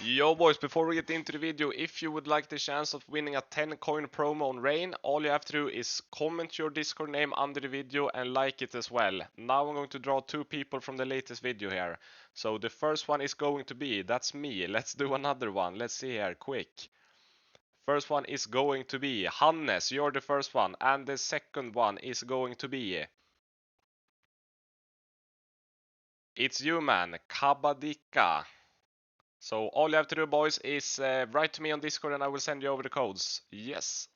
Yo boys, before we get into the video, if you would like the chance of winning a 10 coin promo on Rain, all you have to do is comment your Discord name under the video and like it as well. Now I'm going to draw two people from the latest video here. So the first one is going to be, that's me. Let's do another one. Let's see here, quick. First one is going to be Hannes, you're the first one. And the second one is going to be... It's you man, Kabadika. So all you have to do, boys, is write to me on Discord and I will send you over the codes. Yes.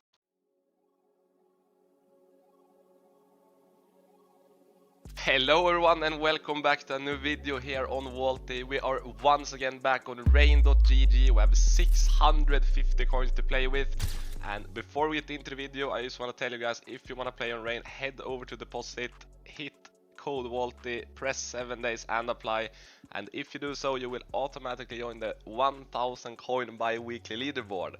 Hello everyone and welcome back to a new video here on Vaulty. We are once again back on rain.gg. We have 650 coins to play with. And before we get into the video, I just want to tell you guys, if you want to play on Rain, head over to deposit, hit code Vaulty, press 7 days and apply. And if you do so, you will automatically join the 1000 coin bi-weekly leaderboard.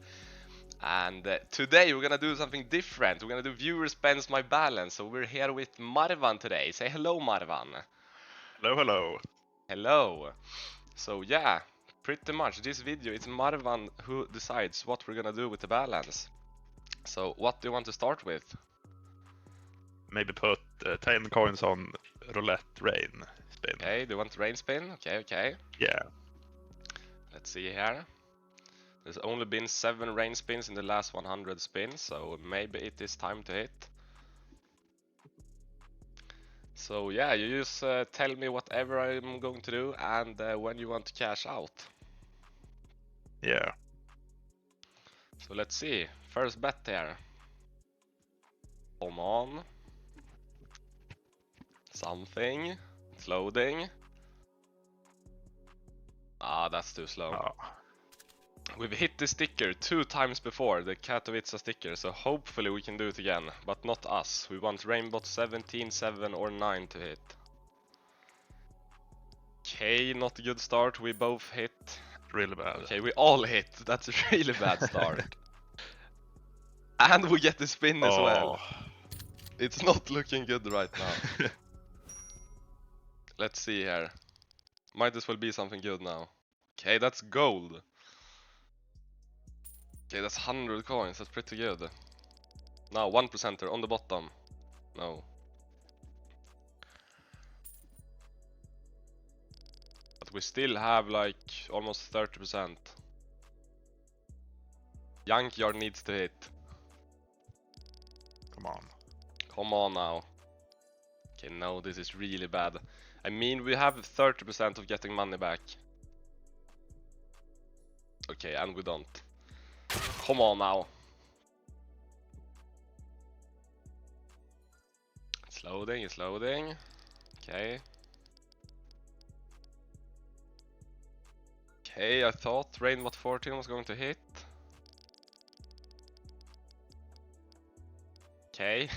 And today we're gonna do something different. We're gonna do viewer spends my balance. So we're here with Marwan today. Say hello, Marwan. Hello, hello. Hello. So yeah, pretty much this video, it's Marwan who decides what we're gonna do with the balance. So what do you want to start with? Maybe put 10 coins on roulette rain spin. Okay, do you want rain spin? Okay. Yeah. Let's see here. There's only been 7 rain spins in the last 100 spins, so maybe it is time to hit. So yeah, you just tell me whatever I'm going to do and when you want to cash out. Yeah. So let's see. First bet here. Come on. Something. It's loading. Ah, that's too slow. Oh. We've hit the sticker 2 times before, the Katowice sticker, so hopefully we can do it again, but not us. We want Rainbot 17, 7 or 9 to hit. Okay, not a good start, we both hit. Really bad. Okay, we all hit, that's a really bad start. And we get the spin as well. It's not looking good right now. Let's see here. Might as well be something good now. Okay, that's gold. Okay, that's 100 coins, that's pretty good. Now, 1%er on the bottom. No. But we still have like almost 30%. Junkyard needs to hit. Come on. Come on now. Okay, no, this is really bad. I mean, we have 30% of getting money back. Okay, and we don't. Come on now. It's loading, it's loading. Okay. Okay, I thought Rainbot 14 was going to hit. Okay.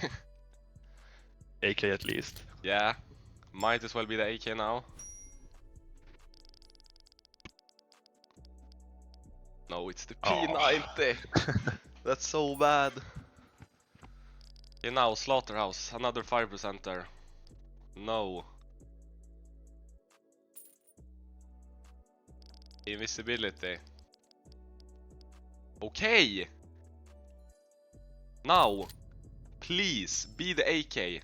AK at least. Yeah. Might as well be the AK now. No, it's the P90. That's so bad. Okay, now Slaughterhouse, another 5%er. No. Invisibility. Okay. Now, please be the AK.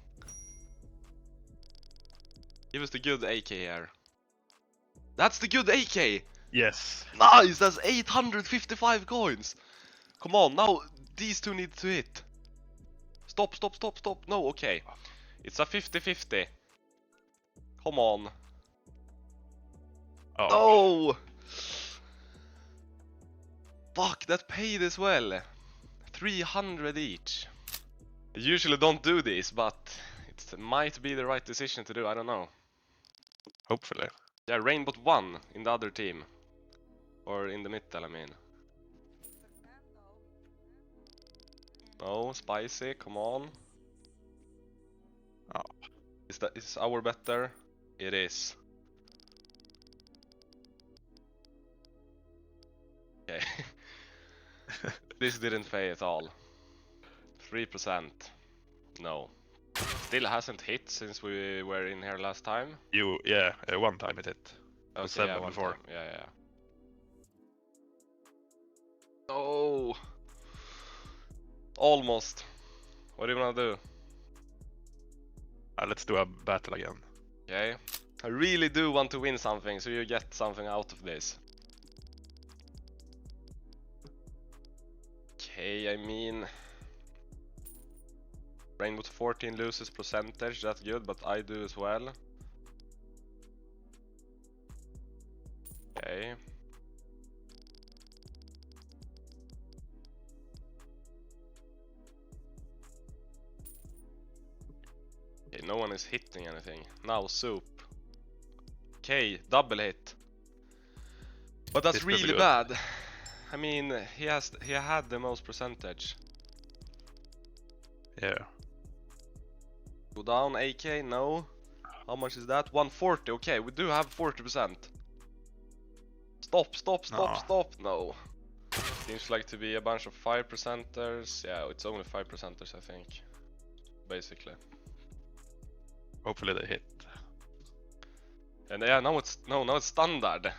Give us the good AK here. That's the good AK. Yes. Nice, that's 855 coins. Come on, now these two need to hit. Stop. No, okay. It's a 50-50. Come on. Oh. No! Fuck, that paid as well. 300 each. I usually don't do this, but it might be the right decision to do, I don't know. Hopefully. Yeah, Rainbot 1 in the other team. Or in the middle, I mean. No, spicy, come on. Oh. Is our better? It is. Okay. This didn't pay at all. 3%. No. Still hasn't hit since we were in here last time. Yeah, one time it hit. Okay, 7 yeah, one before. time. Yeah. Almost. What do you wanna do? Let's do a battle again. Okay. I really do want to win something, so you get something out of this. Okay, I mean... Rainbow 14 loses percentage, that's good, but I do as well. Okay. Okay, no one is hitting anything. Now soup. Okay, double hit. But that's It's pretty really good. bad. I mean, he had the most percentage. Yeah. Go down, AK, no. How much is that? 140, okay, we do have 40%. Stop, stop, stop, No. stop, no. Seems like to be a bunch of 5%ers. Yeah, it's only 5%ers, I think. Basically. Hopefully they hit. And yeah, now it's standard.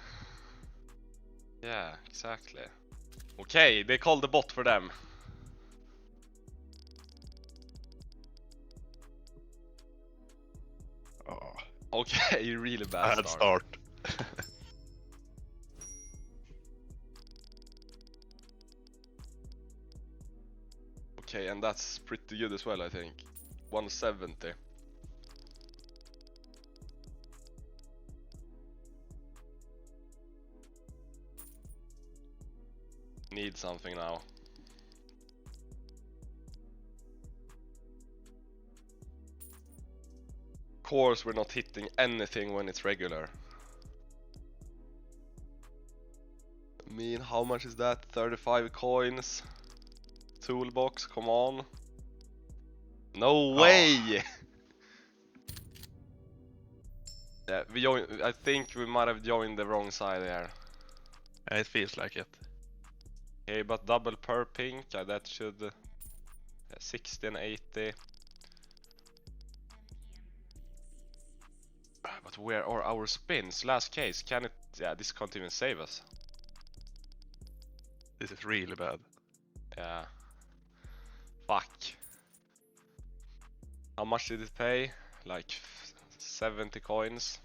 Yeah, exactly. Okay, they called the bot for them. Oh, Okay, really bad bad start. start. Okay, and that's pretty good as well, I think. 170. Need something now. Of course, we're not hitting anything when it's regular. I mean, how much is that? 35 coins. Toolbox, come on. No way! Yeah, I think we might have joined the wrong side there. It feels like it. Okay, but double per pink, that should... 60 and 80. But where are our spins? Last case, can it... Yeah, this can't even save us. This is really bad. Yeah. Fuck. How much did it pay? Like 70 coins.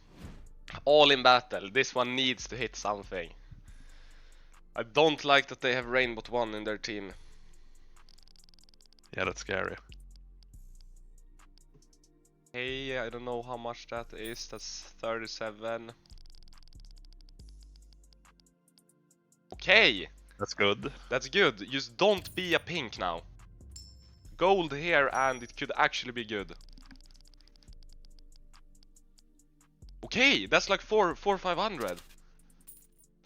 All in battle. This one needs to hit something. I don't like that they have Rainbow 1 in their team. Yeah, that's scary. Hey, I don't know how much that is. That's 37. Okay, That's good. that's good. Just don't be a pink now. Gold here and it could actually be good. Okay, that's like 500.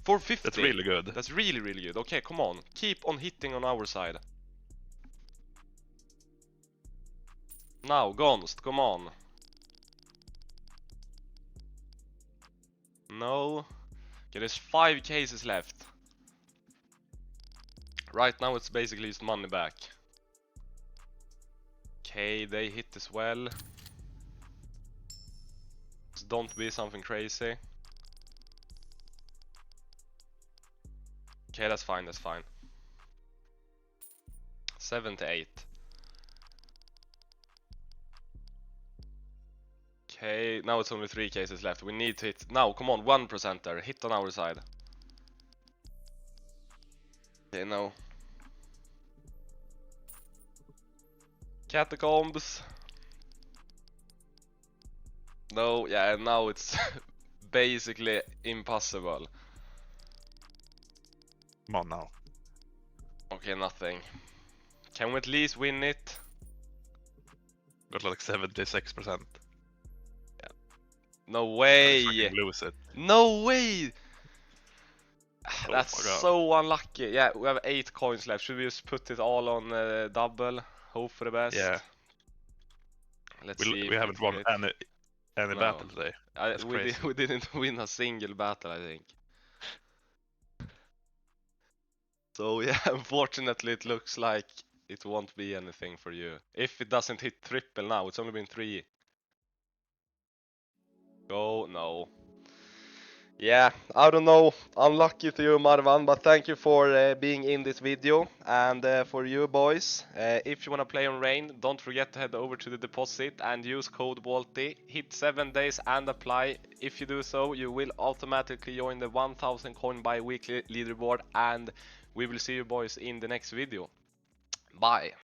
450. That's really good. That's really, really good. Okay, come on. Keep on hitting on our side. Now, Gonst, come on. No. Okay, there's 5 cases left. Right now it's basically just money back. Okay, they hit as well. Just don't be something crazy. Okay, that's fine, that's fine. 78. Okay, now it's only 3 cases left. We need to hit... Now, come on, 1%er. Hit on our side. Okay, no. Catacombs. No, yeah, and now it's basically impossible. Come on now. Okay, nothing. Can we at least win it? Got like 76%. No If way! I can lose it. No way! Oh That's my God. so unlucky. Yeah, we have 8 coins left. Should we just put it all on double? Hope for the best. Yeah. Let's see. We if haven't we won hit. any No. battle today. That's crazy. We didn't win a single battle, I think. So yeah, unfortunately it looks like it won't be anything for you. If it doesn't hit triple now, it's only been 3. Go, no. Yeah, I don't know, unlucky to you Marwan, but thank you for being in this video. And for you boys, if you want to play on Rain, don't forget to head over to the deposit and use code Vaulty. Hit 7 days and apply. If you do so, you will automatically join the 1000 coin bi-weekly leaderboard, and we will see you boys in the next video. Bye.